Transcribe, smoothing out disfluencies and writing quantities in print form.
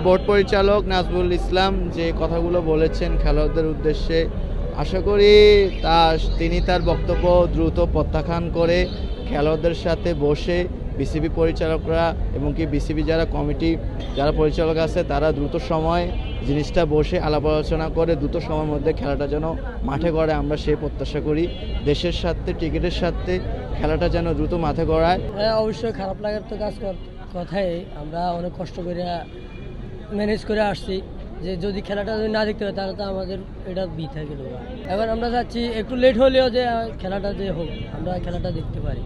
Board পরিচালক নাজমুল ইসলাম যে কথাগুলো বলেছেন খেলোয়াড়দের উদ্দেশ্যে, আশা করি তিনি তার বক্তব্য দ্রুত প্রত্যাখ্যান করে খেলোয়াড়দের সাথে বসে বিসিবি পরিচালকরা এবং কি বিসিবি যারা কমিটি যারা পরিচালক আছে তারা দ্রুত সময় জিনিসটা বসে আলাপ আলোচনা করে দ্রুত সময়ের মধ্যে খেলাটা যেন মাঠে গড়ায়, আমরা সেই প্রত্যাশা করি। দেশের স্বার্থে টিকিটের স্বার্থে খেলাটা যেন দ্রুত মাঠে গড়ায়। হ্যাঁ, অবশ্যই খারাপ লাগার তো কথাই। আমরা অনেক কষ্ট করে ম্যানেজ করে আসছি, যে যদি খেলাটা যদি না দেখতে হয় তাহলে তো আমাদের এটা বৃথা গেল। এখন আমরা চাচ্ছি একটু লেট হলেও যে খেলাটা যে হোক, আমরা খেলাটা দেখতে পারি।